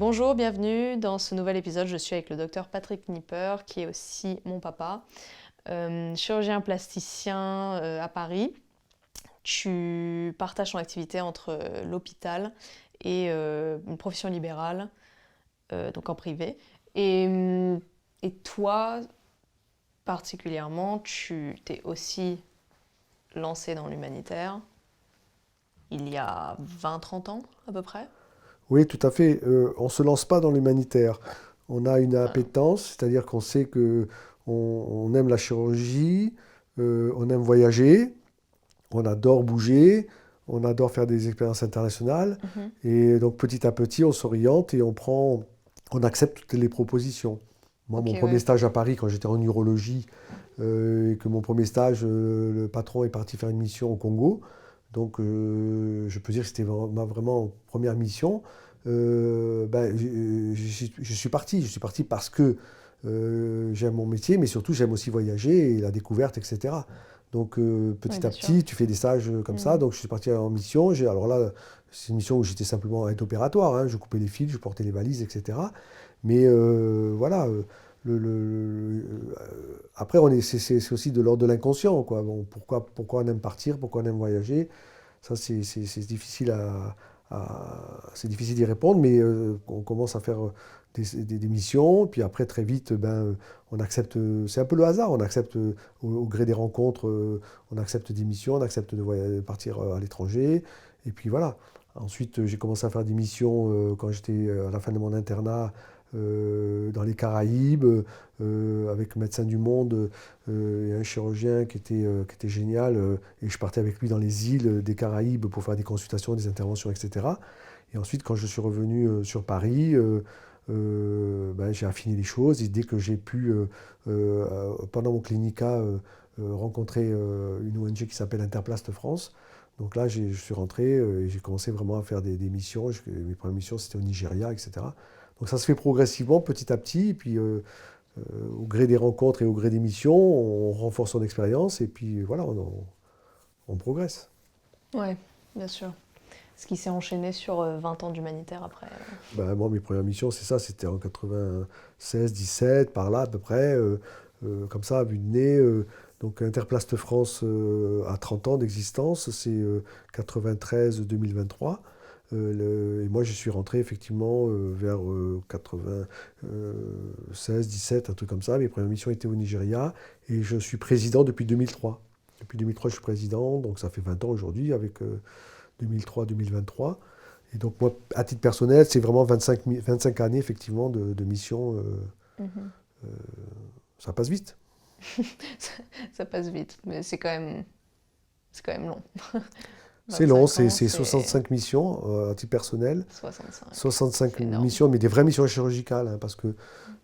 Bonjour, bienvenue dans ce nouvel épisode. Je suis avec le docteur Patrick Nipper, qui est aussi mon papa, chirurgien plasticien à Paris. Tu partages ton activité entre l'hôpital et une profession libérale, donc en privé. Et toi, particulièrement, tu t'es aussi lancé dans l'humanitaire il y a 20-30 ans à peu près. Oui, tout à fait. On ne se lance pas dans l'humanitaire. On a une Ah, appétence, c'est-à-dire qu'on sait que on aime la chirurgie, on aime voyager, on adore bouger, on adore faire des expériences internationales. mhm. Et donc petit à petit, on s'oriente et on accepte toutes les propositions. Moi, Ok, mon premier ouais. stage à Paris, quand j'étais en urologie, et que mon premier stage, le patron est parti faire une mission au Congo. Donc, je peux dire que c'était ma vraiment première mission. Je suis parti. Je suis parti parce que j'aime mon métier, mais surtout j'aime aussi voyager et la découverte, etc. Donc, Oui, petit à bien sûr. petit, tu fais des stages comme ça. Mhm. Donc, je suis parti en mission. Alors là, c'est une mission où j'étais simplement à être opératoire, hein. Je coupais les fils, je portais les valises, etc. Mais voilà. Après, c'est aussi de l'ordre de l'inconscient, quoi. Bon, pourquoi on aime partir, pourquoi on aime voyager, ça c'est difficile c'est difficile d'y répondre, mais on commence à faire des missions, puis après très vite, on accepte, c'est un peu le hasard, on accepte au gré des rencontres, on accepte des missions, on accepte de partir à l'étranger, et puis voilà. Ensuite, j'ai commencé à faire des missions quand j'étais à la fin de mon internat dans les Caraïbes, avec Médecins du Monde et un chirurgien qui était génial. Et je partais avec lui dans les îles des Caraïbes pour faire des consultations, des interventions, etc. Et ensuite, quand je suis revenu sur Paris, j'ai affiné les choses. Et dès que j'ai pu, pendant mon clinica, rencontrer une ONG qui s'appelle Interplast France, donc là, je suis rentré et j'ai commencé vraiment à faire des missions. Mes premières missions, c'était au Nigeria, etc. Donc ça se fait progressivement, petit à petit. Et puis, au gré des rencontres et au gré des missions, on renforce son expérience et puis voilà, on progresse. Ouais, bien sûr. Ce qui s'est enchaîné sur 20 ans d'humanitaire après. Ben, moi, mes premières missions, c'est ça, c'était en 96, 17, par là à peu près, comme ça, à vue de nez. Donc Interplaste France a 30 ans d'existence, c'est 93-2023. Et moi, je suis rentré effectivement vers 96, 17, un truc comme ça. Mes premières missions étaient au Nigeria et je suis président depuis 2003. Depuis 2003, je suis président, donc ça fait 20 ans aujourd'hui avec 2003-2023. Et donc moi, à titre personnel, c'est vraiment 25 années effectivement de mission. Mhm. Euh, Ça passe vite. Ça passe vite, mais c'est quand même long. C'est long, 25 ans, c'est c'est 65 missions à titre personnel. 65. 65 C'est énorme. missions, mais des vraies missions chirurgicales, hein, parce que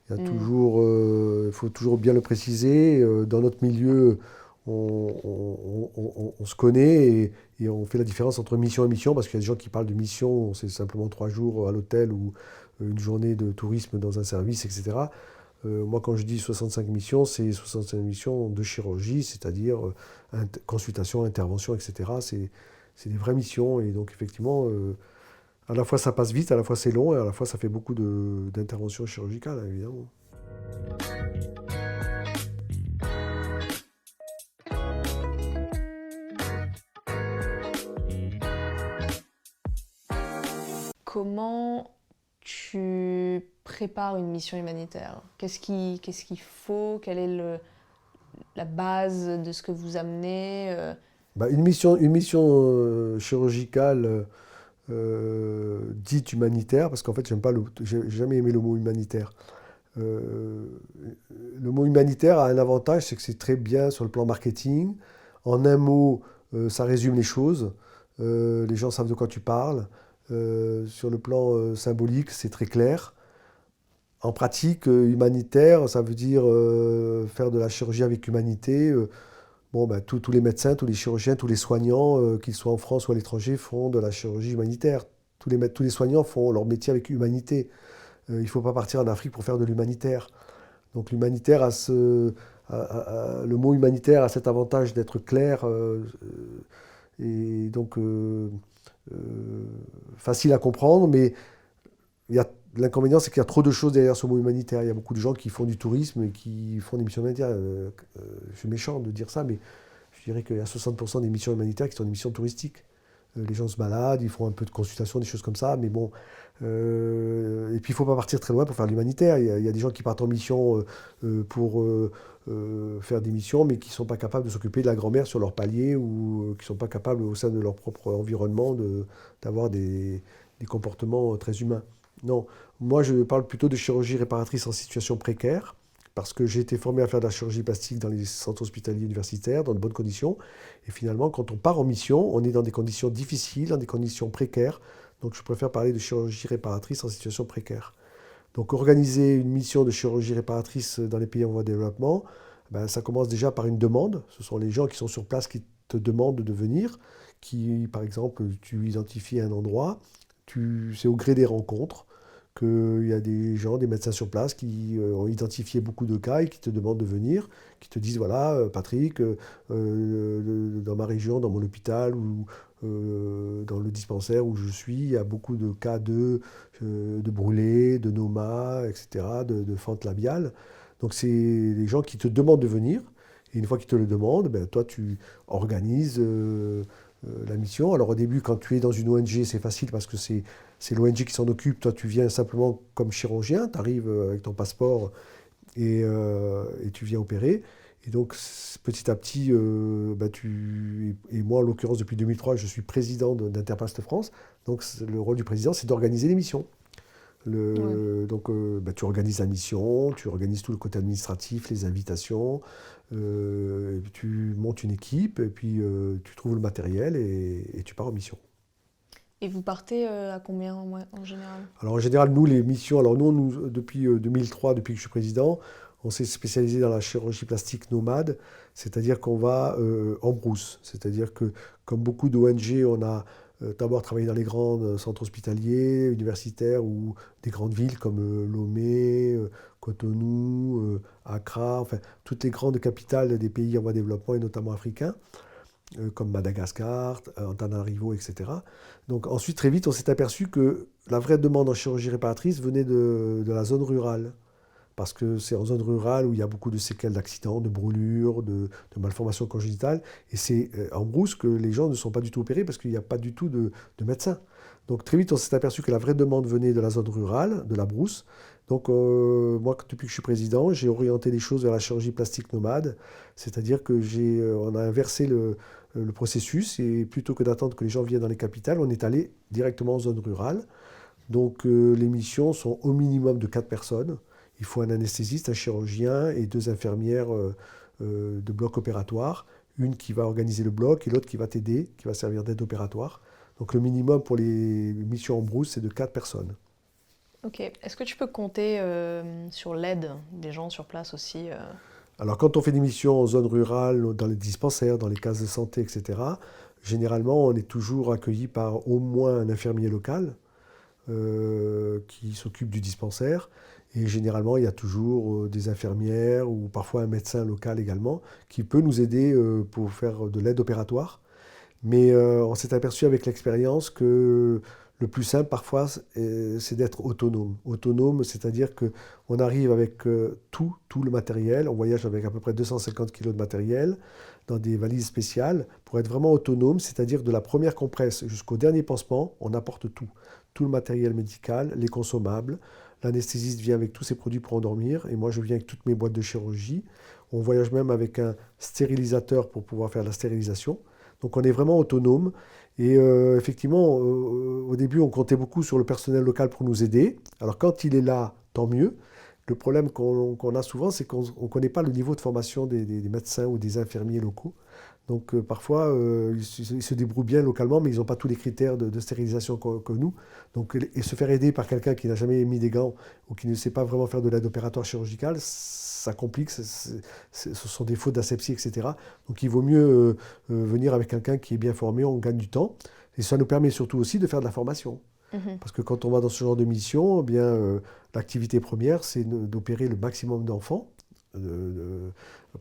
Mm. il faut toujours bien le préciser. Dans notre milieu, on se connaît et on fait la différence entre mission et mission, parce qu'il y a des gens qui parlent de mission, c'est simplement 3 jours à l'hôtel ou une journée de tourisme dans un service, etc. Moi, quand je dis 65 missions, c'est 65 missions de chirurgie, c'est-à-dire consultation, intervention, etc. C'est des vraies missions et donc effectivement, à la fois ça passe vite, à la fois c'est long et à la fois ça fait beaucoup d'interventions chirurgicales, hein, évidemment. Comment tu prépares une mission humanitaire? Qu'est-ce qu'il faut? Quelle est la base de ce que vous amenez? Bah, une mission chirurgicale dite humanitaire, parce qu'en fait, j'ai jamais aimé le mot humanitaire. Euh, le mot humanitaire a un avantage, c'est que c'est très bien sur le plan marketing. En un mot, ça résume les choses. Les gens savent de quoi tu parles. Sur le plan symbolique, c'est très clair. En pratique, humanitaire, ça veut dire faire de la chirurgie avec humanité. Bon, ben, tous les médecins, tous les chirurgiens, tous les soignants, qu'ils soient en France ou à l'étranger, font de la chirurgie humanitaire. Tous les soignants font leur métier avec humanité. Il ne faut pas partir en Afrique pour faire de l'humanitaire. Donc l'humanitaire le mot humanitaire a cet avantage d'être clair et donc facile à comprendre, mais il y a l'inconvénient, c'est qu'il y a trop de choses derrière ce mot humanitaire. Il y a beaucoup de gens qui font du tourisme et qui font des missions humanitaires. Je suis méchant de dire ça, mais je dirais qu'il y a 60% des missions humanitaires qui sont des missions touristiques. Les gens se baladent, ils font un peu de consultation, des choses comme ça, mais bon. Et puis il ne faut pas partir très loin pour faire de l'humanitaire. Il y a des gens qui partent en mission pour faire des missions, mais qui ne sont pas capables de s'occuper de la grand-mère sur leur palier ou qui ne sont pas capables au sein de leur propre environnement d'avoir des comportements très humains. Non, moi je parle plutôt de chirurgie réparatrice en situation précaire, parce que j'ai été formé à faire de la chirurgie plastique dans les centres hospitaliers universitaires, dans de bonnes conditions. Et finalement, quand on part en mission, on est dans des conditions difficiles, dans des conditions précaires. Donc je préfère parler de chirurgie réparatrice en situation précaire. Donc organiser une mission de chirurgie réparatrice dans les pays en voie de développement, ben, ça commence déjà par une demande. Ce sont les gens qui sont sur place qui te demandent de venir, qui, par exemple, tu identifies un endroit, c'est au gré des rencontres qu'il y a des gens, des médecins sur place qui ont identifié beaucoup de cas et qui te demandent de venir, qui te disent, voilà, Patrick, dans ma région, dans mon hôpital ou dans le dispensaire où je suis, il y a beaucoup de cas de brûlés, de noma, etc., de fente labiale. Donc c'est les gens qui te demandent de venir. Et une fois qu'ils te le demandent, ben, toi, tu organises la mission. Alors au début, quand tu es dans une ONG, c'est facile parce que c'est l'ONG qui s'en occupe. Toi, tu viens simplement comme chirurgien, tu arrives avec ton passeport et tu viens opérer. Et donc, petit à petit, et moi, en l'occurrence, depuis 2003, je suis président d'Interplast France. Donc, le rôle du président, c'est d'organiser les missions. Ouais. Donc, tu organises la mission, tu organises tout le côté administratif, les invitations, et puis tu montes une équipe, et puis tu trouves le matériel et tu pars en mission. Et vous partez à combien en général? Alors en général, nous, les missions, alors nous depuis 2003, depuis que je suis président, on s'est spécialisé dans la chirurgie plastique nomade, c'est-à-dire qu'on va en brousse. C'est-à-dire que, comme beaucoup d'ONG, on a d'abord travaillé dans les grands centres hospitaliers, universitaires ou des grandes villes comme Lomé, Cotonou, Accra, enfin toutes les grandes capitales des pays en voie de développement et notamment africains comme Madagascar, Antananarivo, etc. Donc ensuite, très vite, on s'est aperçu que la vraie demande en chirurgie réparatrice venait de la zone rurale. Parce que c'est en zone rurale où il y a beaucoup de séquelles d'accidents, de brûlures, de malformations congénitales. Et c'est en brousse que les gens ne sont pas du tout opérés parce qu'il n'y a pas du tout de médecins. Donc très vite, on s'est aperçu que la vraie demande venait de la zone rurale, de la brousse. Donc moi, depuis que je suis président, j'ai orienté les choses vers la chirurgie plastique nomade. C'est-à-dire que on a inversé le processus et plutôt que d'attendre que les gens viennent dans les capitales, on est allé directement en zone rurale. Donc les missions sont au minimum de 4 personnes. Il faut un anesthésiste, un chirurgien et 2 infirmières de bloc opératoire. Une qui va organiser le bloc et l'autre qui va t'aider, qui va servir d'aide opératoire. Donc le minimum pour les missions en brousse, c'est de 4 personnes. Ok. Est-ce que tu peux compter sur l'aide des gens sur place aussi Alors quand on fait des missions en zone rurale, dans les dispensaires, dans les cases de santé, etc., généralement on est toujours accueilli par au moins un infirmier local qui s'occupe du dispensaire. Et généralement, il y a toujours des infirmières ou parfois un médecin local également qui peut nous aider pour faire de l'aide opératoire. Mais on s'est aperçu avec l'expérience que le plus simple parfois, c'est d'être autonome. Autonome, c'est-à-dire qu'on arrive avec tout le matériel, on voyage avec à peu près 250 kg de matériel dans des valises spéciales pour être vraiment autonome, c'est-à-dire de la première compresse jusqu'au dernier pansement, on apporte tout. Tout le matériel médical, les consommables. L'anesthésiste vient avec tous ses produits pour endormir et moi je viens avec toutes mes boîtes de chirurgie. On voyage même avec un stérilisateur pour pouvoir faire la stérilisation. Donc on est vraiment autonome. Et effectivement, au début, on comptait beaucoup sur le personnel local pour nous aider. Alors quand il est là, tant mieux. Le problème qu'on a souvent, c'est qu'on ne connaît pas le niveau de formation des médecins ou des infirmiers locaux. Donc parfois, ils se débrouillent bien localement, mais ils n'ont pas tous les critères de stérilisation que nous. Donc, et se faire aider par quelqu'un qui n'a jamais mis des gants ou qui ne sait pas vraiment faire de l'aide opératoire chirurgicale, ça complique, ce sont des fautes d'asepsie, etc. Donc il vaut mieux venir avec quelqu'un qui est bien formé, on gagne du temps. Et ça nous permet surtout aussi de faire de la formation. Mhm. Parce que quand on va dans ce genre de mission, eh bien, l'activité première, c'est d'opérer le maximum d'enfants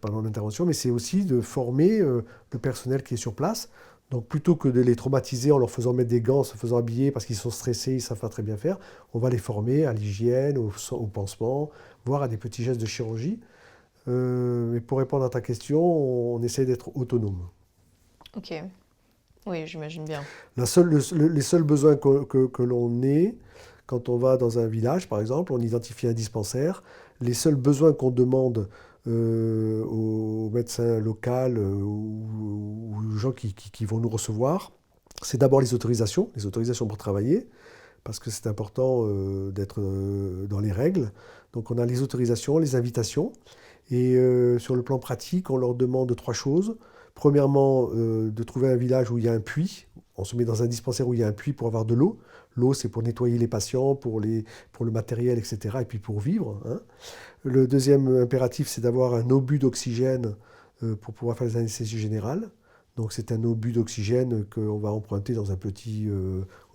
pendant l'intervention, mais c'est aussi de former le personnel qui est sur place. Donc plutôt que de les traumatiser en leur faisant mettre des gants, en se faisant habiller parce qu'ils sont stressés, ils ne savent pas très bien faire, on va les former à l'hygiène, au pansement, voire à des petits gestes de chirurgie. Mais pour répondre à ta question, on essaie d'être autonome. Ok, oui, j'imagine bien. Les seuls besoins que l'on ait, quand on va dans un village, par exemple, on identifie un dispensaire, les seuls besoins qu'on demande au médecin local ou aux gens qui vont nous recevoir, c'est d'abord les autorisations pour travailler, parce que c'est important d'être dans les règles. Donc on a les autorisations, les invitations, et sur le plan pratique, on leur demande trois choses. Premièrement, de trouver un village où il y a un puits. On se met dans un dispensaire où il y a un puits pour avoir de l'eau. L'eau, c'est pour nettoyer les patients, pour le matériel, etc. Et puis pour vivre, hein. Le deuxième impératif, c'est d'avoir un obus d'oxygène pour pouvoir faire les anesthésies générales. Donc c'est un obus d'oxygène qu'on va emprunter dans un petit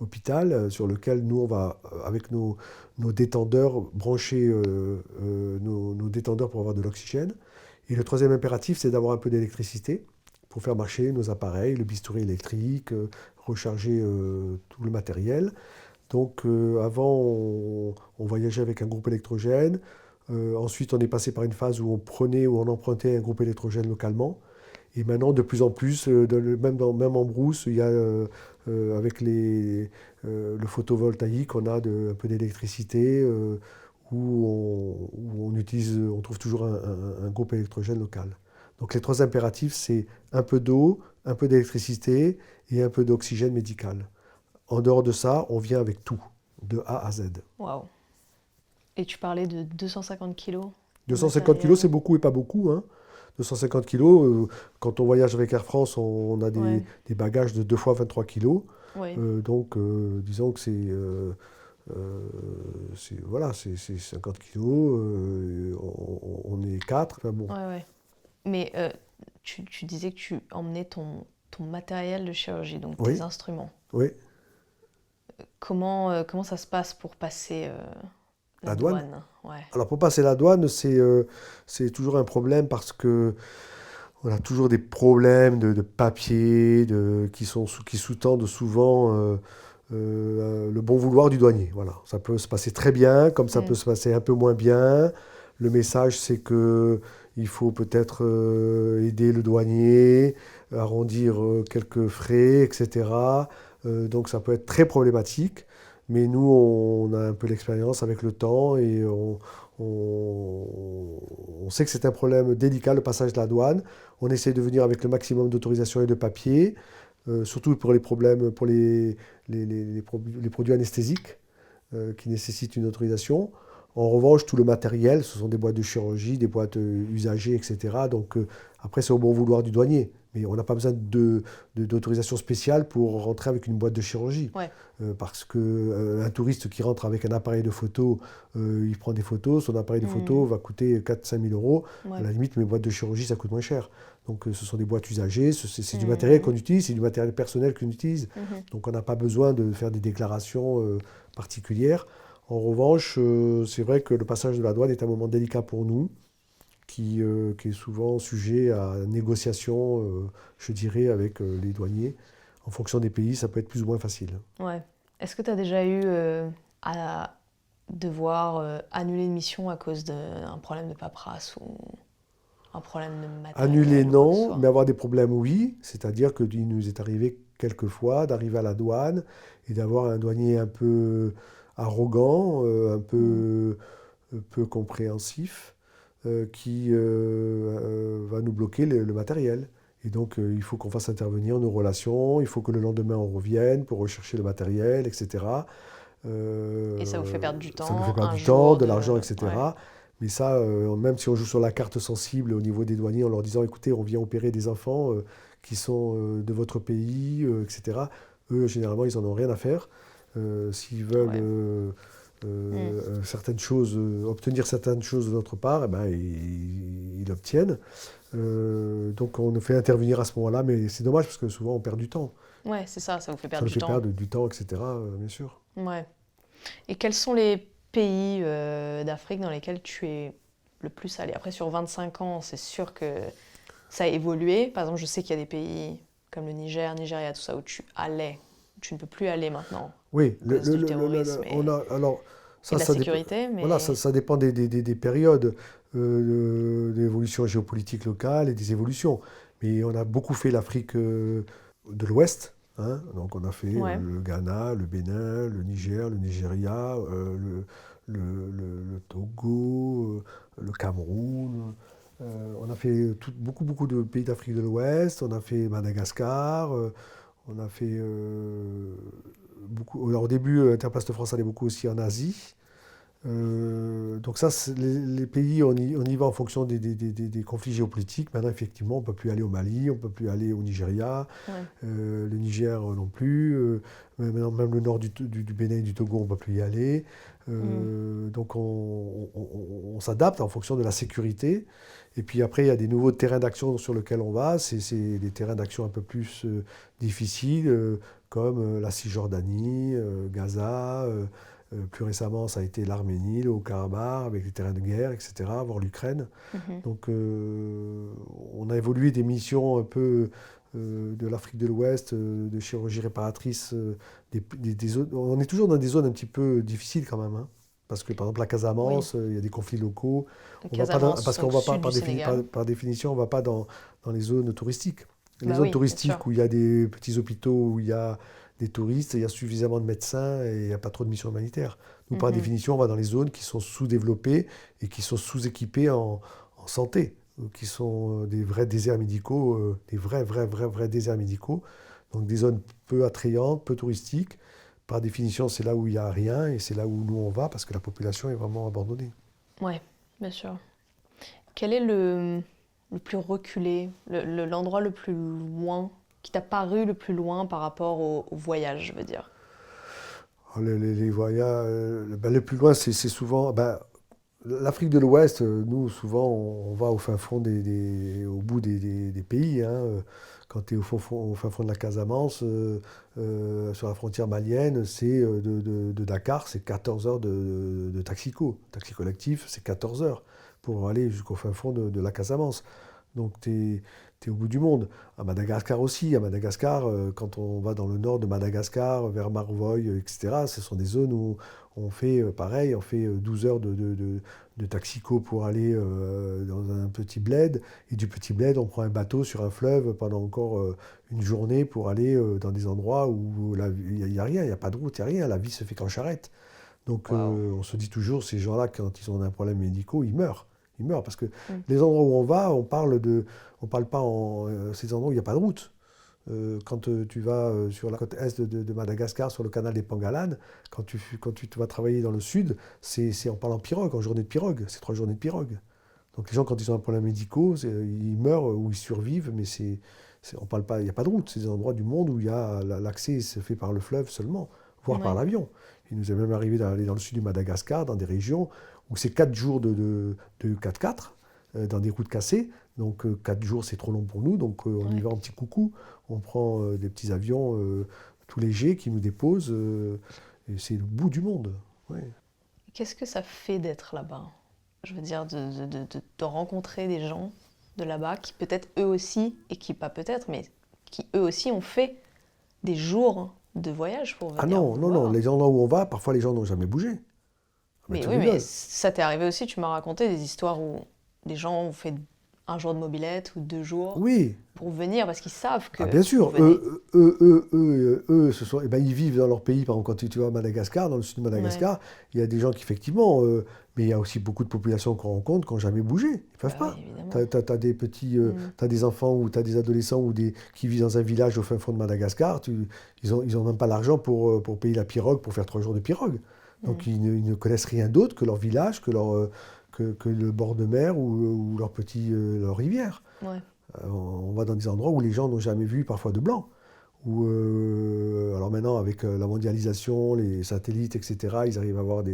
hôpital sur lequel nous, on va, avec nos détendeurs, brancher nos détendeurs pour avoir de l'oxygène. Et le troisième impératif, c'est d'avoir un peu d'électricité pour faire marcher nos appareils, le bistouri électrique, recharger tout le matériel. Donc avant, on voyageait avec un groupe électrogène. Ensuite, on est passé par une phase où on prenait ou on empruntait un groupe électrogène localement. Et maintenant, de plus en plus, même en brousse, il y a, avec le photovoltaïque, on a un peu d'électricité où on trouve toujours un groupe électrogène local. Donc les trois impératifs, c'est un peu d'eau, un peu d'électricité et un peu d'oxygène médical. En dehors de ça, on vient avec tout, de A à Z. Waouh. Et tu parlais de 250 kilos de 250 kilos, c'est matériel. beaucoup et pas beaucoup, hein. 250 kilos, quand on voyage avec Air France, on a Ouais, des bagages de 2 fois 23 kilos. oui. Donc, disons que voilà, c'est 50 kilos, on est 4. Enfin bon, Ouais, ouais. Mais tu disais que tu emmenais ton matériel de chirurgie, donc tes oui, instruments. oui, Comment ça se passe pour passer la la douane. douane? Ouais. Alors, pour passer la douane, c'est toujours un problème parce que on a toujours des problèmes de papier qui sous-tendent souvent le bon vouloir du douanier. Voilà. Ça peut se passer très bien, comme ça peut Mm. se passer un peu moins bien. Le message, c'est que il faut peut-être aider le douanier, arrondir quelques frais, etc. Donc ça peut être très problématique. Mais nous, on a un peu l'expérience avec le temps et on sait que c'est un problème délicat, le passage de la douane. On essaie de venir avec le maximum d'autorisation et de papier, surtout pour les problèmes, pour les produits anesthésiques qui nécessitent une autorisation. En revanche, tout le matériel, ce sont des boîtes de chirurgie, des boîtes usagées, etc. Donc après, c'est au bon vouloir du douanier. Mais on n'a pas besoin d'autorisation spéciale pour rentrer avec une boîte de chirurgie. Ouais. Parce qu'un touriste qui rentre avec un appareil de photo, il prend des photos, son appareil de photo Mm. va coûter 4-5 000 euros. À Ouais. la limite, mes boîtes de chirurgie, ça coûte moins cher. Donc ce sont des boîtes usagées, c'est du matériel Mm. qu'on utilise, c'est du matériel personnel qu'on utilise. Mhm. Donc on n'a pas besoin de faire des déclarations particulières. En revanche, c'est vrai que le passage de la douane est un moment délicat pour nous, qui est souvent sujet à négociation, je dirais, avec les douaniers. En fonction des pays, ça peut être plus ou moins facile. Ouais. Est-ce que tu as déjà eu à devoir annuler une mission à cause d'un problème de paperasse ou un problème de Annuler, matériel ou quoi que ce non, soit? mais avoir des problèmes, oui. C'est-à-dire qu'il nous est arrivé quelquefois d'arriver à la douane et d'avoir un douanier un peu arrogant, Mm. un peu compréhensif, qui va nous bloquer le matériel. Et donc, il faut qu'on fasse intervenir nos relations, il faut que le lendemain on revienne pour rechercher le matériel, etc. Et ça vous fait Euh, perdre du Ça nous fait temps, perdre un du temps, jour de de... l'argent, Ouais. etc. Mais ça, même si on joue sur la carte sensible au niveau des douaniers en leur disant, écoutez, on vient opérer des enfants qui sont de votre pays, etc. Eux, généralement, ils n'en ont rien à faire. S'ils veulent Ouais. Mm. certaines choses, obtenir certaines choses de notre part, eh ben, ils l'obtiennent. Donc on nous fait intervenir à ce moment-là, mais c'est dommage parce que souvent on perd du temps. Ouais, c'est ça, ça vous fait Ça perdre nous du fait temps. perdre du temps, etc., bien sûr. Ouais. Et quels sont les pays d'Afrique dans lesquels tu es le plus allé? Après, sur 25 ans, c'est sûr que ça a évolué. Par exemple, je sais qu'il y a des pays comme le Niger, Nigeria, tout ça, où tu ne peux plus aller maintenant, Oui, à cause du terrorisme alors, et de la ça dépend, sécurité, voilà, mais... ça dépend des périodes, de l'évolution géopolitique locale et des évolutions. Mais on a beaucoup fait l'Afrique de l'Ouest, hein. Donc on a fait Ouais. le Ghana, le Bénin, le Niger, le Nigeria, le Togo, le Cameroun. On a fait beaucoup de pays d'Afrique de l'Ouest. On a fait Madagascar. On a fait beaucoup. Alors, au début, Interplace de France allait beaucoup aussi en Asie. Donc ça, les pays, on y va en fonction des conflits géopolitiques. Maintenant, effectivement, on ne peut plus aller au Mali, on ne peut plus aller au Nigeria, Ouais. le Niger non plus. Maintenant, même le nord du Bénin et du Togo, on ne peut plus y aller. Mm. Donc on s'adapte en fonction de la sécurité. Et puis après, il y a des nouveaux terrains d'action sur lesquels on va. C'est des terrains d'action un peu plus difficiles, comme la Cisjordanie, Gaza. Plus récemment, ça a été l'Arménie, le Haut-Karabakh, avec les terrains de guerre, etc., voire l'Ukraine. Mhm. Donc, on a évolué des missions un peu de l'Afrique de l'Ouest, de chirurgie réparatrice. On est toujours dans des zones un petit peu difficiles quand même, hein. Parce que, par exemple, la Oui, Casamance, il y a des conflits locaux. le On va pas Casamance, parce qu'on donc va pas, sud du Sénégal. par définition, on ne va pas dans les zones touristiques. Les Bah zones oui, bien sûr. touristiques où il y a des petits hôpitaux, où il y a des touristes, il y a suffisamment de médecins et il n'y a pas trop de missions humanitaires. Nous, par Mhm. définition, on va dans les zones qui sont sous-développées et qui sont sous-équipées en santé, qui sont des vrais déserts médicaux, des vrais déserts médicaux. Donc des zones peu attrayantes, peu touristiques. Par définition, c'est là où il n'y a rien et c'est là où nous on va parce que la population est vraiment abandonnée. Ouais, bien sûr. Quel est le plus reculé, l'endroit le plus loin, qui t'a paru le plus loin par rapport au voyage, je veux dire? Les voyages, le plus loin, c'est souvent l'Afrique de l'Ouest. Nous, souvent, on va au fin fond au bout des pays, hein. Quand tu es au fin fond de la Casamance, sur la frontière malienne, c'est de Dakar, c'est 14 heures de taxico. Taxi collectif, c'est 14 heures pour aller jusqu'au fin fond de la Casamance. Donc tu es au bout du monde. À Madagascar aussi. À Madagascar, quand on va dans le nord de Madagascar, vers Marvoy, etc., ce sont des zones où on fait pareil, on fait 12 heures de taxico pour aller dans un petit bled. Et du petit bled, on prend un bateau sur un fleuve pendant encore une journée pour aller dans des endroits où il n'y a rien, il n'y a pas de route, il n'y a rien. La vie se fait qu'en charrette. Donc Waouh. on se dit toujours, ces gens-là, quand ils ont un problème médical, ils meurent. Ils meurent parce que Mm. les endroits où on va, on parle pas ces endroits où il n'y a pas de route. Quand tu vas sur la côte est de Madagascar, sur le canal des Pangalan, quand tu vas travailler dans le sud, on parle en pirogue, en journée de pirogue. C'est 3 journées de pirogue. Donc les gens, quand ils ont un problème médical, ils meurent ou ils survivent, mais on parle pas, il n'y a pas de route. C'est des endroits du monde où l'accès se fait par le fleuve seulement, voire par Ouais. l'avion. Il nous est même arrivé d'aller dans le sud du Madagascar, dans des régions où c'est 4 jours de 4x4, dans des routes cassées. Donc 4 jours, c'est trop long pour nous. Donc on y Ouais. va en petit coucou. On prend des petits avions tout légers qui nous déposent. Et c'est le bout du monde. Ouais. Qu'est-ce que ça fait d'être là-bas? Je veux dire, de rencontrer des gens de là-bas qui peut-être eux aussi, et qui pas peut-être, mais qui eux aussi ont fait des jours de voyage pour Ah venir non, vous non, non. voir. Les endroits où on va, parfois les gens n'ont jamais bougé. Ah ben, Mais tu oui, mais rigoles. ça t'est arrivé aussi, tu m'as raconté des histoires où des gens ont fait un jour de mobilette ou 2 jours Oui, pour venir parce qu'ils savent ah, que bien vous sûr, venez. eh ben, ils vivent dans leur pays. Par exemple, quand tu vas à Madagascar, dans le sud de Ouais, Madagascar, il y a des gens qui, effectivement, mais il y a aussi beaucoup de populations qu'on rencontre qui n'ont jamais bougé. Ils ne peuvent bah oui, pas. Tu évidemment. as, des petits, Mm. t'as des enfants ou tu as des adolescents qui vivent dans un village au fin fond de Madagascar. Ils ont même pas l'argent pour payer la pirogue, pour faire 3 jours de pirogue. Mm. Donc, ils ne connaissent rien d'autre que leur village, que le bord de mer ou leur rivière. Ouais, On va dans des endroits où les gens n'ont jamais vu parfois de blanc. Alors maintenant, avec la mondialisation, les satellites, etc., ils arrivent à avoir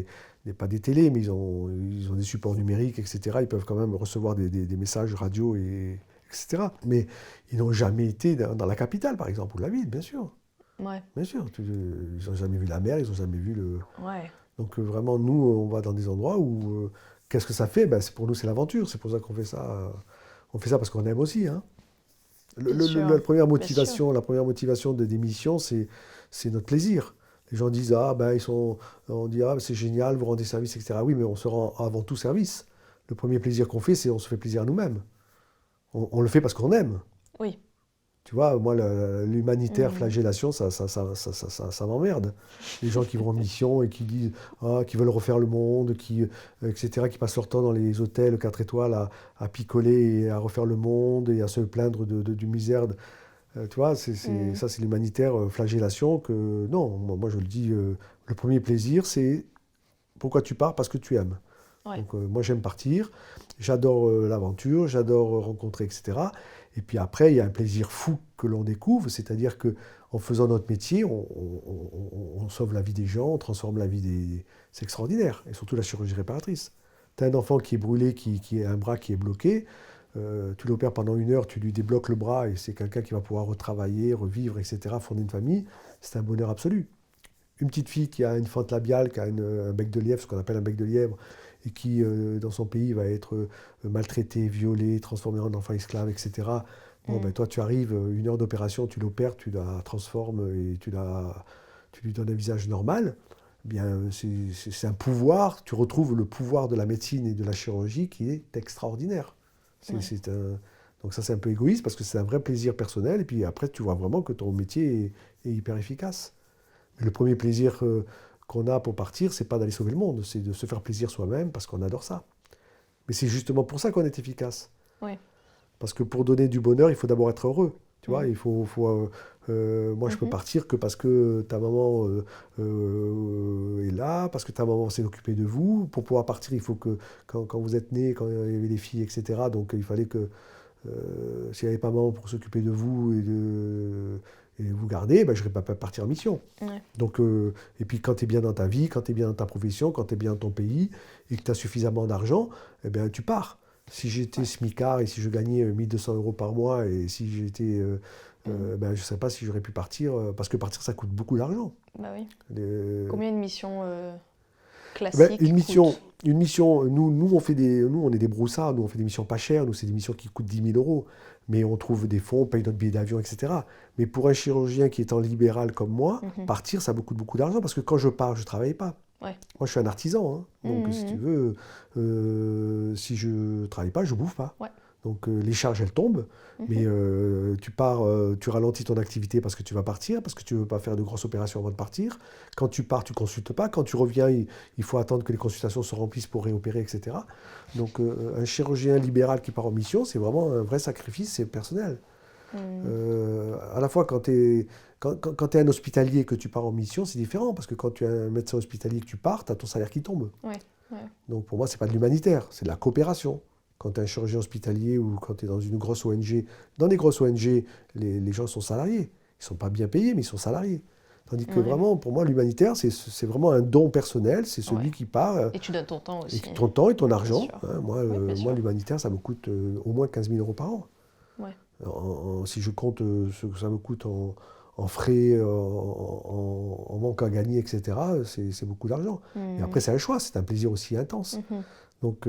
pas des télés, mais ils ont des supports numériques, etc. Ils peuvent quand même recevoir des messages radio, etc. Mais ils n'ont jamais été dans la capitale, par exemple, ou la ville, bien sûr. ouais, Bien sûr. Ils n'ont jamais vu la mer, ils n'ont jamais vu le... ouais. Donc vraiment, nous, on va dans des endroits où... qu'est-ce que ça fait? Pour nous, c'est l'aventure. C'est pour ça qu'on fait ça. On fait ça parce qu'on aime aussi, hein. Bien sûr, bien sûr. La première motivation des missions, c'est notre plaisir. Les gens disent, on dit, ah, c'est génial, vous rendez service, etc. Oui, mais on se rend avant tout service. Le premier plaisir qu'on fait, c'est on se fait plaisir à nous-mêmes. On le fait parce qu'on aime. Oui. Tu vois, moi, l'humanitaire Mhm. flagellation, ça m'emmerde. Les gens qui vont en mission et qui disent, qui veulent refaire le monde, etc., qui passent leur temps dans les hôtels 4 étoiles à picoler et à refaire le monde et à se plaindre du misère. Tu vois, Mhm. ça, c'est l'humanitaire flagellation que, non, moi, je le dis, le premier plaisir, c'est pourquoi tu pars? Parce que tu aimes. Ouais. Donc moi j'aime partir, j'adore l'aventure, j'adore rencontrer, etc. Et puis après, il y a un plaisir fou que l'on découvre, c'est-à-dire que en faisant notre métier, on sauve la vie des gens, on transforme la vie des... C'est extraordinaire, et surtout la chirurgie réparatrice. Tu as un enfant qui est brûlé, qui a un bras qui est bloqué, tu l'opères pendant 1 heure, tu lui débloques le bras, et c'est quelqu'un qui va pouvoir retravailler, revivre, etc., fonder une famille, c'est un bonheur absolu. Une petite fille qui a une fente labiale, qui a un bec de lièvre, ce qu'on appelle un bec de lièvre, et qui, dans son pays, va être maltraitée, violée, transformée en enfant esclave, etc. Bon, Mhm. ben, toi, tu arrives, 1 heure d'opération, tu l'opères, tu la transformes et tu lui donnes un visage normal. Eh bien, c'est un pouvoir, tu retrouves le pouvoir de la médecine et de la chirurgie qui est extraordinaire. C'est, Ouais. c'est un- Donc ça, c'est un peu égoïste parce que c'est un vrai plaisir personnel. Et puis après, tu vois vraiment que ton métier est hyper efficace. Mais le premier plaisir qu'on a pour partir, c'est pas d'aller sauver le monde, c'est de se faire plaisir soi-même parce qu'on adore ça. Mais c'est justement pour ça qu'on est efficace. Ouais. Parce que pour donner du bonheur, il faut d'abord être heureux. Tu vois, Mhm. moi, je peux Mhm. partir que parce que ta maman est là, parce que ta maman s'est occupée de vous. Pour pouvoir partir, il faut que, quand vous êtes né, quand il y avait des filles, etc., donc il fallait que s'il n'y avait pas maman pour s'occuper de vous et vous garder, ben, je n'aurais pas pu partir en mission. Ouais. Donc, et puis quand tu es bien dans ta vie, quand tu es bien dans ta profession, quand tu es bien dans ton pays et que tu as suffisamment d'argent, eh bien, tu pars. Si j'étais Ouais. smicard et si je gagnais 1 200 € par mois et si j'étais, Mhm. ben, je ne sais pas si j'aurais pu partir, parce que partir, ça coûte beaucoup d'argent. Bah oui. Les- Combien une mission Ben, classique coûte? une mission, nous, on est des broussards, nous, on fait des missions pas chères, nous, c'est des missions qui coûtent 10 000 €, mais on trouve des fonds, on paye notre billet d'avion, etc. Mais pour un chirurgien qui est en libéral comme moi, Mhm. partir, ça me coûte beaucoup d'argent, parce que quand je pars, je ne travaille pas. Ouais. Moi, je suis un artisan, hein. Donc, si tu Mhm. veux, si je ne travaille pas, je ne bouffe pas. Ouais. Donc, les charges, elles tombent, mais Mhm. tu pars, tu ralentis ton activité parce que tu vas partir, parce que tu ne veux pas faire de grosses opérations avant de partir. Quand tu pars, tu ne consultes pas. Quand tu reviens, il faut attendre que les consultations se remplissent pour réopérer, etc. Donc, un chirurgien libéral qui part en mission, c'est vraiment un vrai sacrifice, c'est personnel. Mhm. À la fois, quand tu es un hospitalier et que tu pars en mission, c'est différent, parce que quand tu es un médecin hospitalier et que tu pars, tu as ton salaire qui tombe. Ouais. Ouais. Donc pour moi, c'est pas de l'humanitaire, c'est de la coopération. Quand tu es un chirurgien hospitalier ou quand tu es dans une grosse ONG, dans les grosses ONG, les gens sont salariés. Ils ne sont pas bien payés, mais ils sont salariés. Tandis que Ouais. vraiment, pour moi, l'humanitaire, c'est vraiment un don personnel. C'est celui Ouais. qui part Et tu donnes ton temps et aussi. ton temps et ton Bien argent. sûr. Hein. Oui, bien Moi, sûr. l'humanitaire, ça me coûte au moins 15 000 € par an. Ouais. Si je compte ce que ça me coûte en frais, en manque à gagner, etc., c'est beaucoup d'argent. Et après, Mhm. c'est un choix, c'est un plaisir aussi intense. Mhm. Donc,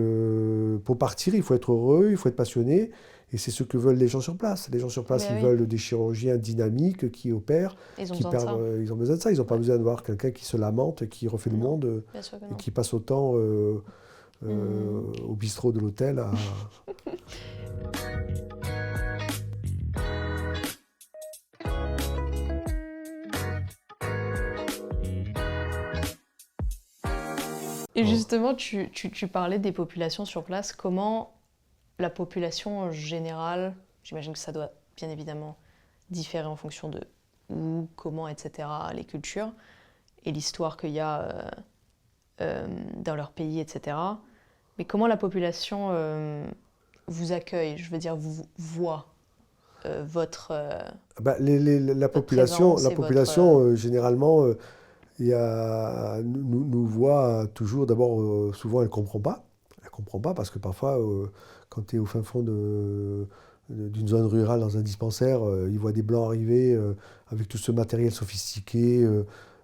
pour partir, il faut être heureux, il faut être passionné, et c'est ce que veulent les gens sur place. Les gens sur place, Ben ils oui, veulent des chirurgiens dynamiques qui opèrent, ils ont besoin de ça. ils ont besoin de ça. Ils n'ont pas Ouais. besoin de voir quelqu'un qui se lamente, qui refait le Non, monde bien sûr que et non. qui passe autant Mhm. au bistrot de l'hôtel à... Et en- justement, tu parlais des populations sur place. Comment la population en général, j'imagine que ça doit bien évidemment différer en fonction de où, comment, etc., les cultures et l'histoire qu'il y a dans leur pays, etc. Mais comment la population vous accueille, je veux dire, vous voit votre, Ben, votre présence la et votre... population généralement, nous voit toujours, d'abord, souvent elle ne comprend pas. Elle comprend pas parce que parfois, quand tu es au fin fond d'une zone rurale dans un dispensaire, ils voient des blancs arriver avec tout ce matériel sophistiqué,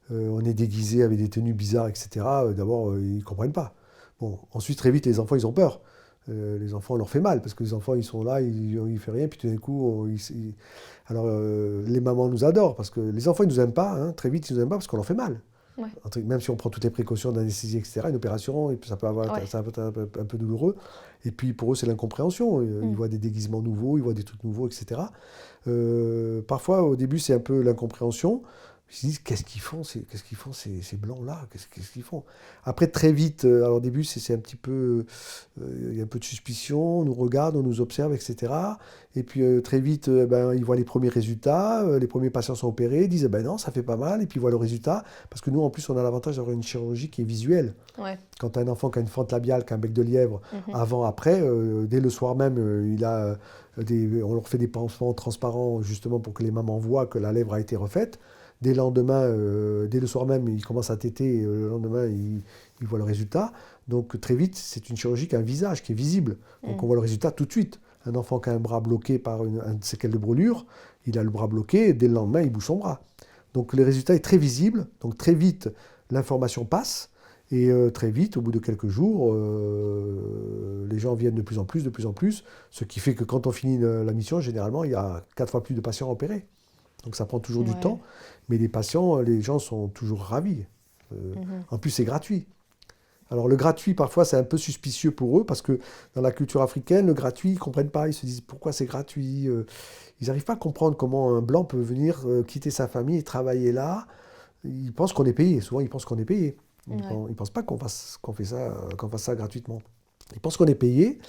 on est déguisé avec des tenues bizarres, etc. D'abord, ils ne comprennent pas. Bon, ensuite, très vite, les enfants, ils ont peur. les enfants, on leur fait mal, parce que les enfants, ils sont là, ils ne font rien, puis tout d'un coup, alors les mamans nous adorent, parce que les enfants, ils nous aiment pas, hein, très vite, ils nous aiment pas, parce qu'on leur fait mal. Ouais. Même si on prend toutes les précautions d'anesthésie, etc., une opération, et puis Ouais. ça peut être un peu douloureux. Et puis pour eux, c'est l'incompréhension. Ils voient des déguisements nouveaux, ils voient des trucs nouveaux, etc. Parfois, au début, c'est un peu l'incompréhension. Ils se disent, qu'est-ce qu'ils font ces blancs-là? Qu'est-ce qu'ils font? Après, très vite, alors au début, c'est un petit peu, il y a un peu de suspicion, on nous regarde, on nous observe, etc. Et puis très vite, ben, ils voient les premiers résultats, les premiers patients sont opérés, ils disent, eh ben non, ça fait pas mal, et puis ils voient le résultat. Parce que nous, en plus, on a l'avantage d'avoir une chirurgie qui est visuelle. Ouais. Quand tu as un enfant qui a une fente labiale, qui a un bec de lièvre, Mhm. avant, après, dès le soir même, on leur fait des pansements transparents justement pour que les mamans voient que la lèvre a été refaite. Dès le lendemain, dès le soir même, ils commencent à téter, et le lendemain, ils voient le résultat. Donc très vite, c'est une chirurgie qui a un visage, qui est visible. Donc on voit le résultat tout de suite. Un enfant qui a un bras bloqué par une séquelle de brûlure, il a le bras bloqué, et dès le lendemain, il bouge son bras. Donc le résultat est très visible, donc très vite, l'information passe. Et très vite, au bout de quelques jours, les gens viennent de plus en plus, ce qui fait que quand on finit la mission, généralement, il y a 4 fois plus de patients à opérer. Donc ça prend toujours du Ouais. temps, mais les gens sont toujours ravis. En plus, c'est gratuit. Alors le gratuit, parfois, c'est un peu suspicieux pour eux, parce que dans la culture africaine, le gratuit, ils ne comprennent pas, ils se disent pourquoi c'est gratuit. Ils n'arrivent pas à comprendre comment un blanc peut venir quitter sa famille et travailler là. Ils pensent qu'on est payé, souvent ils pensent qu'on est payé. Ils ne pensent pas qu'on fasse ça gratuitement. Ils pensent qu'on est payé,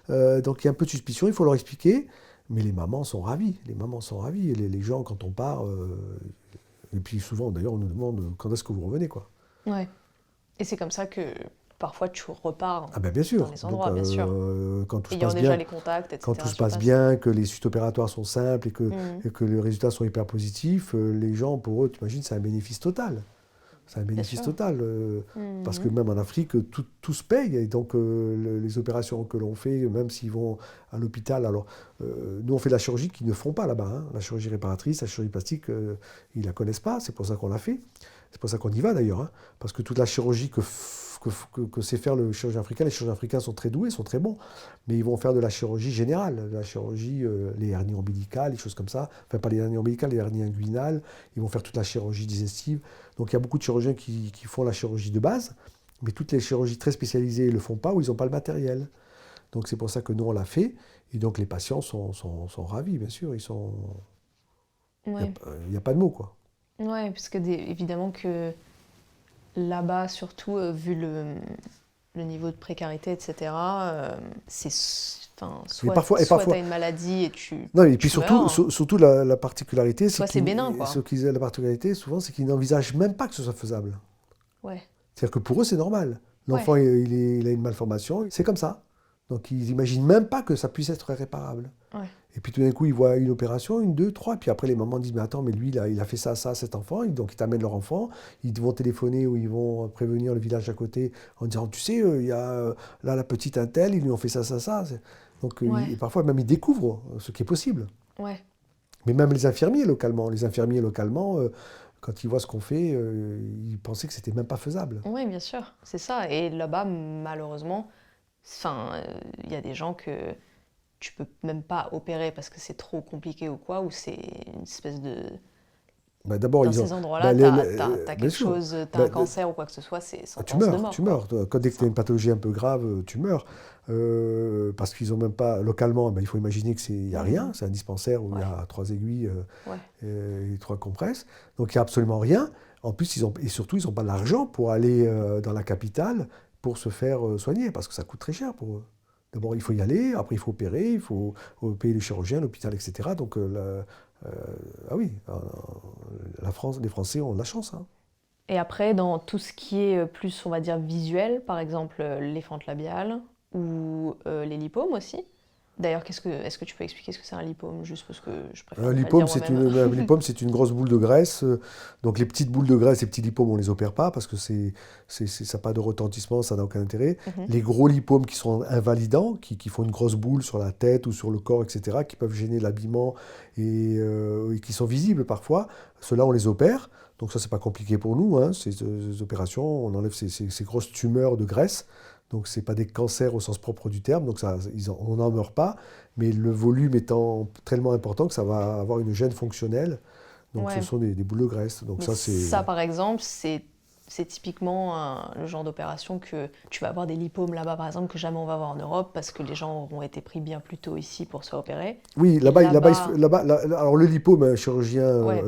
donc il y a un peu de suspicion, il faut leur expliquer. Mais les mamans sont ravies, Et les gens, quand on part, et puis souvent d'ailleurs, on nous demande quand est-ce que vous revenez, quoi. Ouais. Et c'est comme ça que parfois tu repars Ah ben bien dans sûr. les Donc endroits, bien sûr. quand tout se Ayant passe déjà bien, les contacts, quand etc. tout se sur passe place. bien, que les suites opératoires sont simples Mhm. et que les résultats sont hyper positifs, les gens, pour eux, tu imagines, c'est un bénéfice total. C'est un Bien bénéfice sûr. total. Parce que Mhm. même en Afrique, tout se paye. Et donc, les opérations que l'on fait, même s'ils vont à l'hôpital, alors, nous, on fait de la chirurgie qu'ils ne font pas là-bas, hein. La chirurgie réparatrice, la chirurgie plastique, ils ne la connaissent pas. C'est pour ça qu'on l'a fait. C'est pour ça qu'on y va d'ailleurs, hein. Parce que toute la chirurgie que sait faire le chirurgien africain, les chirurgiens africains sont très doués, sont très bons, mais ils vont faire de la chirurgie générale, de la chirurgie, les hernies ombilicales, les choses comme ça. Enfin, pas les hernies ombilicales, les hernies inguinales. Ils vont faire toute la chirurgie digestive. Donc il y a beaucoup de chirurgiens qui font la chirurgie de base, mais toutes les chirurgies très spécialisées ne le font pas ou ils n'ont pas le matériel. Donc c'est pour ça que nous, on l'a fait. Et donc les patients sont ravis, bien sûr. Ouais. Il y a pas de mots, quoi. Ouais, parce que évidemment que là-bas, surtout vu le niveau de précarité, etc., enfin, Mais soit tu parfois, as une maladie et non, et puis tu meurs, hein. surtout la particularité, Soit c'est bénin, quoi. la particularité, souvent, c'est qu'ils n'envisagent même pas que ce soit faisable. Ouais. C'est-à-dire que pour eux, c'est normal. Ouais. L'enfant, il a une malformation, c'est comme ça. Donc ils n'imaginent même pas que ça puisse être réparable. Ouais. Et puis tout d'un coup, ils voient une opération, une, deux, trois. Puis après, les mamans disent, mais attends, mais lui, il a fait ça, cet enfant. Donc ils t'amènent leur enfant. Ils vont téléphoner ou ils vont prévenir le village à côté en disant, tu sais, il y a là la petite Intel, ils lui ont fait ça, ça, ça. Donc Ouais. et parfois, même ils découvrent ce qui est possible. Ouais. Mais même les infirmiers localement, quand ils voient ce qu'on fait, ils pensaient que c'était même pas faisable. Ouais, bien sûr, c'est ça. Et là-bas, malheureusement, enfin, il y a des gens que tu peux même pas opérer parce que c'est trop compliqué ou quoi, ou c'est une espèce de... Bah, d'abord, Dans ils ont. ces endroits-là, Bah, t'as bien quelque sûr. chose, t'as Bah, un cancer ou quoi que ce soit, c'est tu sentence de meurs, mort, tu quoi. meurs. Dès que tu as Ça. une pathologie un peu grave, tu meurs. Parce qu'ils ont même pas. Localement, il faut imaginer qu'il n'y a rien. C'est un dispensaire où il y a 3 aiguilles Ouais. et 3 compresses. Donc il n'y a absolument rien. En plus, et surtout, ils n'ont pas l'argent pour aller dans la capitale pour se faire soigner, parce que ça coûte très cher pour eux. D'abord, il faut y aller, après, il faut opérer, il faut payer le chirurgien, l'hôpital, etc. Donc, ah oui, la France, les Français ont de la chance, hein. Et après, dans tout ce qui est plus, on va dire, visuel, par exemple les fentes labiales ou les lipomes aussi. D'ailleurs, est-ce que tu peux expliquer ce que c'est un lipome, juste parce que je préfère Un ne pas le dire lipome, moi-même. c'est une grosse boule de graisse. Donc les petites boules de graisse, les petits lipomes, on les opère pas parce que ça n'a pas de retentissement, ça n'a aucun intérêt. Mhm. Les gros lipomes qui sont invalidants, qui font une grosse boule sur la tête ou sur le corps, etc., qui peuvent gêner l'habillement et qui sont visibles parfois, ceux-là, on les opère. Donc ça, c'est pas compliqué pour nous, hein, ces opérations. On enlève ces grosses tumeurs de graisse. Donc ce n'est pas des cancers au sens propre du terme, donc on n'en meurt pas, mais le volume étant tellement important que ça va avoir une gêne fonctionnelle. Donc ce Ouais. sont des boules de graisse. Donc Mais ça, ça, par exemple, c'est typiquement le genre d'opération que tu vas avoir des lipomes là-bas, par exemple, que jamais on va voir en Europe parce que les gens auront été pris bien plus tôt ici pour se faire opérer. Oui, Et alors le lipome, un chirurgien ouais,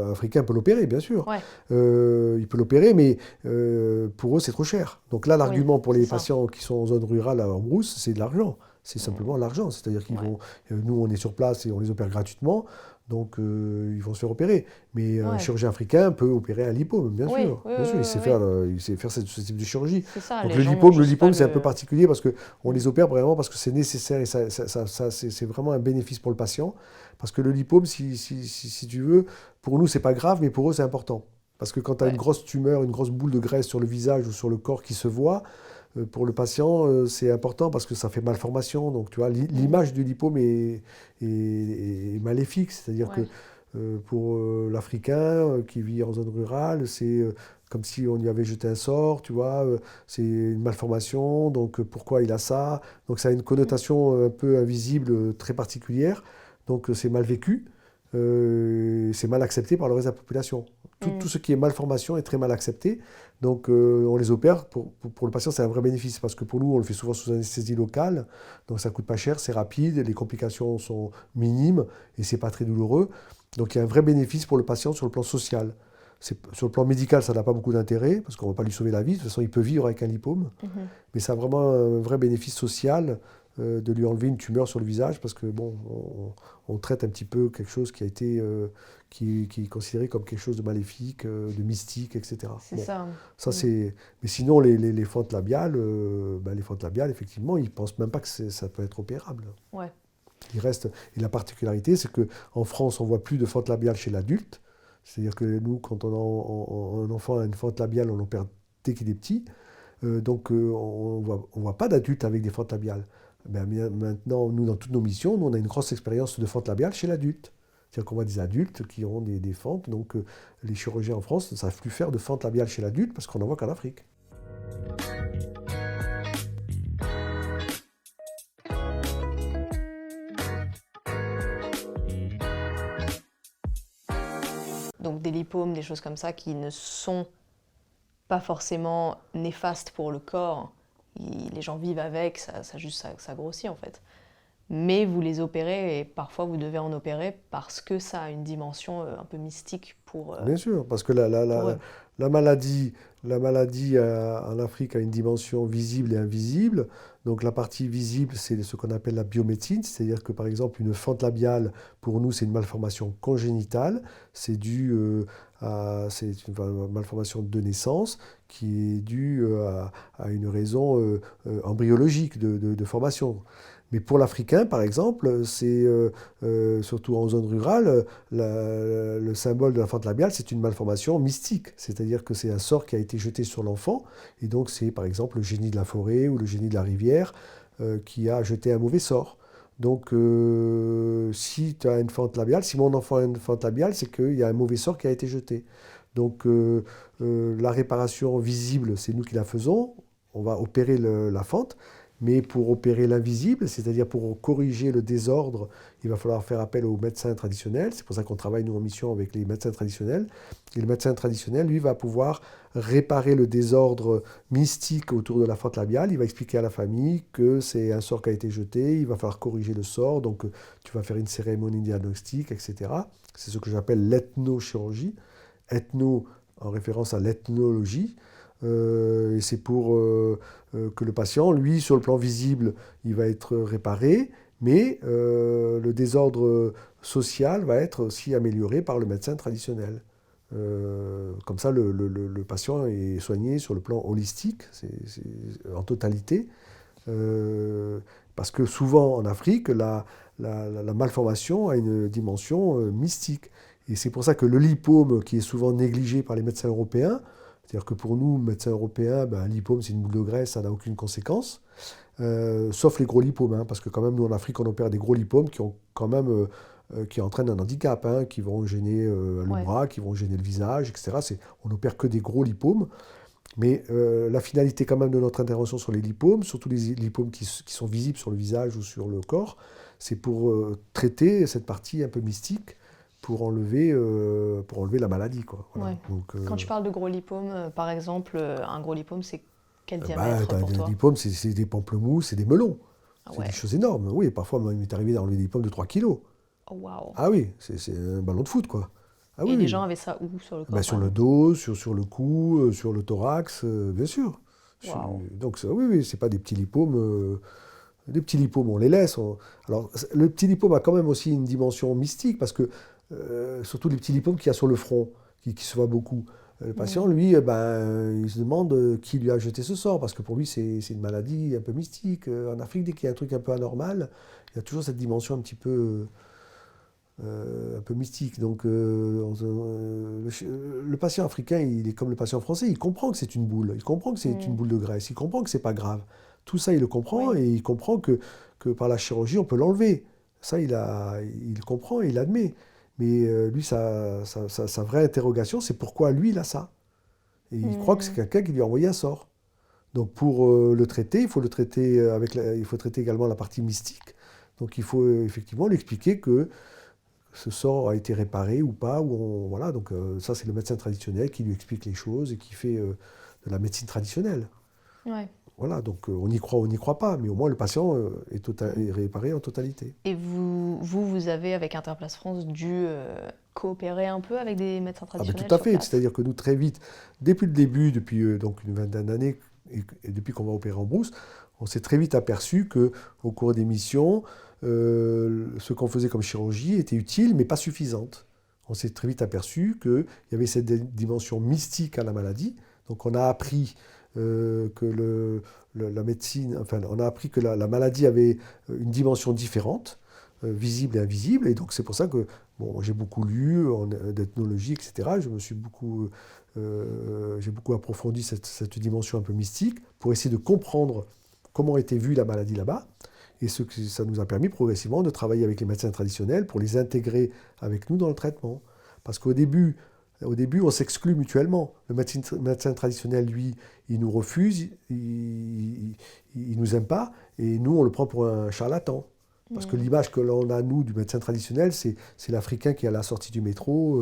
africain peut l'opérer, bien sûr. ouais, Il peut l'opérer, mais pour eux, c'est trop cher. Donc là, oui, l'argument pour c'est les ça. patients qui sont en zone rurale, en brousse, c'est de l'argent. C'est Mm. simplement l'argent. C'est-à-dire qu'ils Ouais, vont. Nous, on est sur place et on les opère gratuitement. Donc, ils vont se faire opérer. Mais un ouais. chirurgien africain peut opérer un lipome, bien Oui, sûr. oui, Bien sûr, oui, oui, oui. il sait faire ce type de chirurgie. C'est ça, Donc les gens n'ont le juste pas lipome, c'est un peu le... particulier parce qu'on Mm. les opère vraiment parce que c'est nécessaire et c'est vraiment un bénéfice pour le patient. Parce que le lipome, si tu veux, pour nous, c'est pas grave, mais pour eux, c'est important. Parce que quand tu as une Ouais. grosse tumeur, une grosse boule de graisse sur le visage ou sur le corps qui se voit, pour le patient, c'est important parce que ça fait malformation. Donc, tu vois, Mm. l'image du lipome est maléfique. C'est-à-dire que Ouais. pour l'Africain qui vit en zone rurale, c'est comme si on lui avait jeté un sort, tu vois. C'est une malformation, donc pourquoi il a ça? Donc, ça a une Mm. connotation un peu invisible, très particulière. Donc, c'est mal vécu. C'est mal accepté par le reste de la population. Tout Mm. ce qui est malformation est très mal accepté. Donc, on les opère. Pour le patient, c'est un vrai bénéfice parce que pour nous, on le fait souvent sous anesthésie locale. Donc, ça coûte pas cher, c'est rapide, les complications sont minimes et c'est pas très douloureux. Donc, il y a un vrai bénéfice pour le patient sur le plan social. Sur le plan médical, ça n'a pas beaucoup d'intérêt parce qu'on ne va pas lui sauver la vie. De toute façon, il peut vivre avec un lipome. Mhm. Mais ça a vraiment un vrai bénéfice social de lui enlever une tumeur sur le visage parce que bon, on traite un petit peu quelque chose qui a été qui est considéré comme quelque chose de maléfique, de mystique, etc. C'est Bon, ça. ça Mm. c'est. Mais sinon, les fentes labiales, les fentes labiales, effectivement, ils pensent même pas que ça peut être opérable. Ouais. Il reste. Et la particularité, c'est que en France, on voit plus de fente labiale chez l'adulte. C'est-à-dire que nous, quand un enfant a une fente labiale, on l'opère dès qu'il est petit. Donc, on ne voit pas d'adultes avec des fentes labiales. Ben, maintenant, nous, dans toutes nos missions, nous, on a une grosse expérience de fente labiale chez l'adulte. C'est-à-dire qu'on voit des adultes qui ont des fentes. Donc, les chirurgiens en France ne savent plus faire de fente labiale chez l'adulte parce qu'on n'en voit qu'en Afrique. Donc des lipomes, des choses comme ça qui ne sont pas forcément néfastes pour le corps. Les gens vivent avec, ça grossit en fait. Mais vous les opérez et parfois vous devez en opérer parce que ça a une dimension un peu mystique Bien sûr, parce que pour eux. la maladie en Afrique a une dimension visible et invisible. Donc la partie visible, c'est ce qu'on appelle la biomédecine, c'est-à-dire que par exemple une fente labiale, pour nous, c'est une malformation congénitale, c'est dû c'est une malformation de naissance qui est due à une raison embryologique de formation. Mais pour l'Africain, par exemple, c'est surtout en zone rurale, le symbole de la fente labiale, c'est une malformation mystique. C'est-à-dire que c'est un sort qui a été jeté sur l'enfant. Et donc, c'est par exemple le génie de la forêt ou le génie de la rivière qui a jeté un mauvais sort. Donc, si tu as une fente labiale, si mon enfant a une fente labiale, c'est qu'il y a un mauvais sort qui a été jeté. Donc, la réparation visible, c'est nous qui la faisons. On va opérer la fente. Mais pour opérer l'invisible, c'est-à-dire pour corriger le désordre, il va falloir faire appel aux médecins traditionnels. C'est pour ça qu'on travaille, nous, en mission avec les médecins traditionnels. Et le médecin traditionnel, lui, va pouvoir réparer le désordre mystique autour de la fente labiale. Il va expliquer à la famille que c'est un sort qui a été jeté, il va falloir corriger le sort, donc tu vas faire une cérémonie diagnostique, etc. C'est ce que j'appelle l'ethnochirurgie. Ethno en référence à l'ethnologie. Et c'est pour que le patient, lui, sur le plan visible, il va être réparé, mais le désordre social va être aussi amélioré par le médecin traditionnel. Comme ça, le patient est soigné sur le plan holistique, en totalité, parce que souvent en Afrique, la malformation a une dimension mystique. Et c'est pour ça que le lipome, qui est souvent négligé par les médecins européens, c'est-à-dire que pour nous, médecins européens, un lipome, c'est une boule de graisse, ça n'a aucune conséquence, sauf les gros lipomes, hein, parce que quand même, nous, en Afrique, on opère des gros lipomes qui ont quand même, qui entraînent un handicap, hein, qui vont gêner le Ouais. bras, qui vont gêner le visage, etc. On n'opère que des gros lipomes. Mais la finalité quand même de notre intervention sur les lipomes, surtout les lipomes qui sont visibles sur le visage ou sur le corps, c'est pour traiter cette partie un peu mystique, pour enlever la maladie, quoi. Voilà. Ouais. Donc, Quand tu parles de gros lipomes, par exemple, un gros lipome, c'est quel bah, diamètre pour des toi? lipomes, c'est des pamplemousses, c'est des melons. Ah C'est des ouais. choses énormes. Oui, parfois, moi, il m'est arrivé d'enlever des lipomes de 3 kilos. Oh, waouh. Ah oui, c'est un ballon de foot, quoi. Ah oui, Et les oui. gens avaient ça où sur le Ben, corps, par sur le exemple? dos, sur le cou, sur le thorax, bien sûr. Waouh. Donc, oui, oui, c'est pas des petits lipomes. Les petits lipomes, on les laisse. Alors, le petit lipome a quand même aussi une dimension mystique, parce que, surtout les petits lipomes qu'il y a sur le front, qui se voient beaucoup. Le patient, Hmm. lui, il se demande qui lui a jeté ce sort, parce que pour lui, c'est une maladie un peu mystique. En Afrique, dès qu'il y a un truc un peu anormal, il y a toujours cette dimension un peu mystique. Donc, le patient africain, il est comme le patient français, il comprend que c'est une boule, il comprend que c'est une Hmm. boule de graisse, il comprend que c'est pas grave. Tout ça, il le comprend Oui. et il comprend que par la chirurgie, on peut l'enlever. Ça, il comprend et il admet. Mais lui, sa vraie interrogation, c'est pourquoi lui, il a ça. Et il croit que c'est Hmm. quelqu'un qui lui a envoyé un sort. Donc, pour le traiter, il faut le traiter il faut traiter également la partie mystique. Donc, il faut effectivement lui expliquer que ce sort a été réparé ou pas. Voilà, donc ça, c'est le médecin traditionnel qui lui explique les choses et qui fait de la médecine traditionnelle. Ouais. Voilà, donc on n'y croit pas, mais au moins le patient est réparé en totalité. Et vous avez, avec Interplace France, dû coopérer un peu avec des médecins Ah ben traditionnels tout à sur fait, place? c'est-à-dire que nous, très vite, depuis le début, depuis donc une vingtaine d'années, et depuis qu'on va opérer en brousse, on s'est très vite aperçu que au cours des missions, ce qu'on faisait comme chirurgie était utile, mais pas suffisante. On s'est très vite aperçu qu'il y avait cette dimension mystique à la maladie. Donc on a appris que la médecine, enfin, on a appris que la maladie avait une dimension différente, visible et invisible. Et donc c'est pour ça que bon, j'ai beaucoup lu d'ethnologie, etc. J'ai beaucoup approfondi cette dimension un peu mystique pour essayer de comprendre comment était vue la maladie là-bas. Et ça nous a permis progressivement de travailler avec les médecins traditionnels pour les intégrer avec nous dans le traitement. Parce qu'au début, on s'exclut mutuellement. Le médecin traditionnel, lui, il nous refuse, il nous aime pas, et nous, on le prend pour un charlatan. Parce que Hmm. l'image que l'on a, nous, du médecin traditionnel, c'est l'Africain qui est à la sortie du métro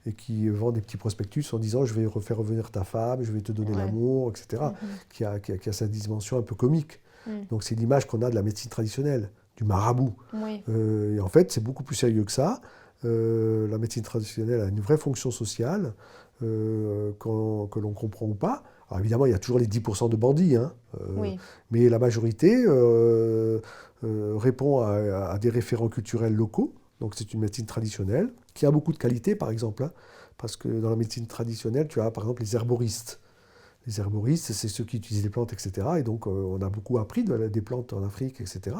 et qui vend des petits prospectus en disant je vais faire revenir ta femme, je vais te donner Ouais. l'amour, etc. Mhm. Qui a cette dimension un peu comique. Hmm. Donc c'est l'image qu'on a de la médecine traditionnelle, du marabout. Oui. Et en fait, c'est beaucoup plus sérieux que ça. La médecine traditionnelle a une vraie fonction sociale que l'on comprend ou pas. Alors évidemment, il y a toujours les 10% de bandits, hein, Oui. mais la majorité répond à des référents culturels locaux. Donc c'est une médecine traditionnelle qui a beaucoup de qualités, par exemple, hein, parce que dans la médecine traditionnelle, tu as par exemple les herboristes. Les herboristes, c'est ceux qui utilisent les plantes, etc. Et donc on a beaucoup appris des plantes en Afrique, etc.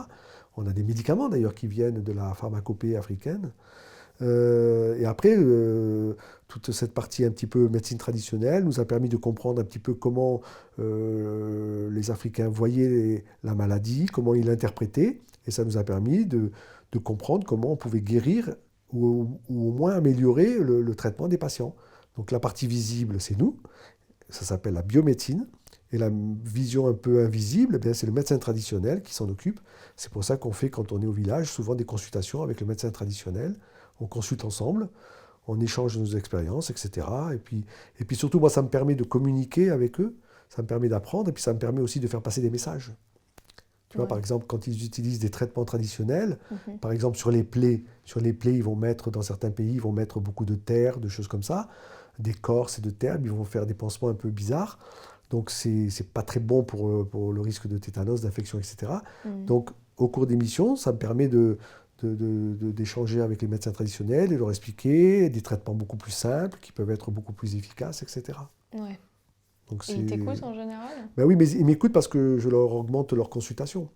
On a des médicaments d'ailleurs qui viennent de la pharmacopée africaine. Et après, toute cette partie un petit peu médecine traditionnelle nous a permis de comprendre un petit peu comment les Africains voyaient la maladie, comment ils l'interprétaient, et ça nous a permis de comprendre comment on pouvait guérir ou au moins améliorer le traitement des patients. Donc la partie visible, c'est nous, ça s'appelle la biomédecine, et la vision un peu invisible, eh bien, c'est le médecin traditionnel qui s'en occupe. C'est pour ça qu'on fait, quand on est au village, souvent des consultations avec le médecin traditionnel. On consulte ensemble, on échange nos expériences, etc. Et puis surtout, moi, ça me permet de communiquer avec eux, ça me permet d'apprendre, et puis ça me permet aussi de faire passer des messages. Tu vois, par Ouais. exemple, quand ils utilisent des traitements traditionnels, Mhm. par exemple sur les plaies, ils vont mettre, dans certains pays, ils vont mettre beaucoup de terre, de choses comme ça, d'écorce et de terre, ils vont faire des pansements un peu bizarres. Donc, c'est pas très bon pour le risque de tétanos, d'infection, etc. Hmm. Donc, au cours des missions, ça me permet d'échanger avec les médecins traditionnels et leur expliquer des traitements beaucoup plus simples, qui peuvent être beaucoup plus efficaces, etc. Ouais. Donc, Et ils t'écoutent en général? ben oui, mais ils m'écoutent parce que je leur augmente leur consultation.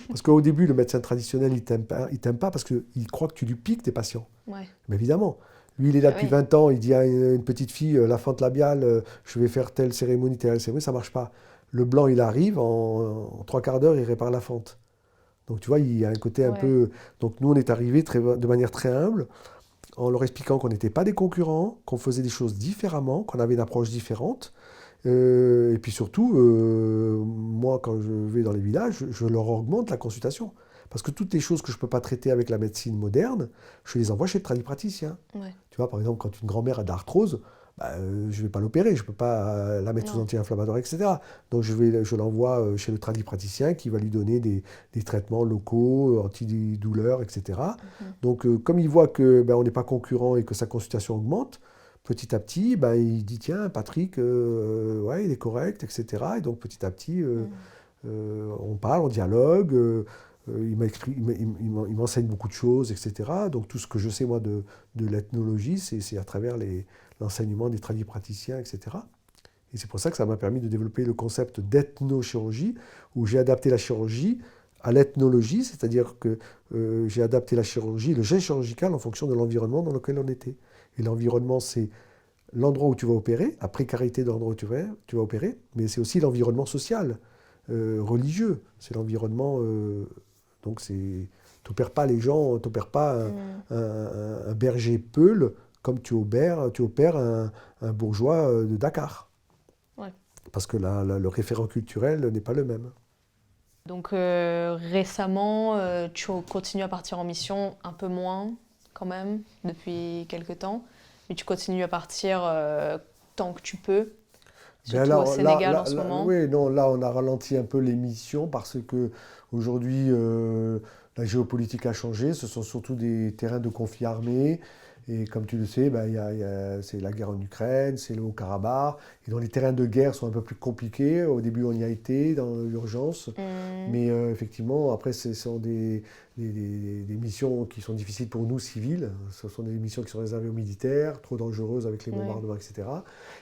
Parce qu'au début, le médecin traditionnel, il t'aime pas parce qu'il croit que tu lui piques tes patients. Ouais. Mais évidemment, lui, il est là Ah depuis oui. 20 ans, il dit à une petite fille, la fente labiale, je vais faire telle cérémonie, ça marche pas. Le blanc, il arrive, en 3 quarts d'heure, il répare la fente. Donc tu vois, il y a un côté un Ouais. peu... Donc nous, on est arrivés de manière très humble, en leur expliquant qu'on n'était pas des concurrents, qu'on faisait des choses différemment, qu'on avait une approche différente, Et puis surtout, moi, quand je vais dans les villages, je leur augmente la consultation. Parce que toutes les choses que je ne peux pas traiter avec la médecine moderne, je les envoie chez le tradipraticien. Ouais. Tu vois, par exemple, quand une grand-mère a de l'arthrose, je ne vais pas l'opérer, je ne peux pas la mettre sous Non. anti-inflammatoire, etc. Donc je l'envoie chez le tradipraticien qui va lui donner des traitements locaux, antidouleurs, etc. Donc comme il voit que on n'est pas concurrent et que sa consultation augmente, petit à petit, il dit, tiens, Patrick, ouais, il est correct, etc. Et donc petit à petit, on parle, on dialogue, il m'enseigne beaucoup de choses, etc. Donc tout ce que je sais, moi, de l'ethnologie, c'est à travers l'enseignement des tradipraticiens, etc. Et c'est pour ça que ça m'a permis de développer le concept d'ethnochirurgie, où j'ai adapté la chirurgie à l'ethnologie, c'est-à-dire que j'ai adapté la chirurgie, le geste chirurgical en fonction de l'environnement dans lequel on était. Et l'environnement, c'est l'endroit où tu vas opérer, la précarité de l'endroit où tu vas opérer, mais c'est aussi l'environnement social, religieux. C'est l'environnement... donc tu n'opères pas les gens, tu n'opères pas un berger peul comme tu opères un bourgeois de Dakar. Ouais. Parce que le référent culturel n'est pas le même. Donc récemment, tu continues à partir en mission un peu moins quand même, depuis quelques temps. Mais tu continues à partir tant que tu peux, surtout au Sénégal en ce moment. Oui, non, là on a ralenti un peu les missions parce que aujourd'hui la géopolitique a changé. Ce sont surtout des terrains de conflit armé. Et comme tu le sais, c'est la guerre en Ukraine, c'est le Haut-Karabakh. Et donc les terrains de guerre sont un peu plus compliqués. Au début, on y a été dans l'urgence. Mais effectivement, après, ce sont des missions qui sont difficiles pour nous, civils. Ce sont des missions qui sont réservées aux militaires, trop dangereuses avec les bombardements, etc.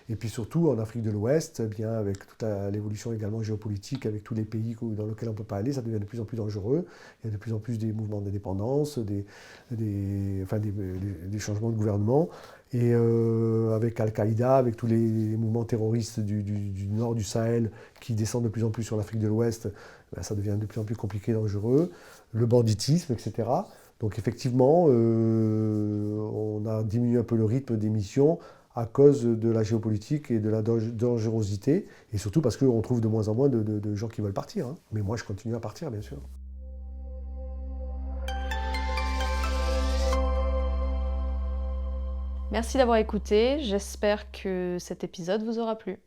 Et puis surtout, en Afrique de l'Ouest, avec toute l'évolution également géopolitique, avec tous les pays dans lesquels on ne peut pas aller, ça devient de plus en plus dangereux. Il y a de plus en plus des mouvements d'indépendance, des changements de gouvernement. Et avec Al-Qaïda, avec tous les mouvements terroristes du nord du Sahel qui descendent de plus en plus sur l'Afrique de l'Ouest, ça devient de plus en plus compliqué, dangereux. Le banditisme, etc. Donc effectivement, on a diminué un peu le rythme des missions à cause de la géopolitique et de la dangerosité, et surtout parce qu'on trouve de moins en moins de gens qui veulent partir. Hein. Mais moi, je continue à partir, bien sûr. Merci d'avoir écouté, j'espère que cet épisode vous aura plu.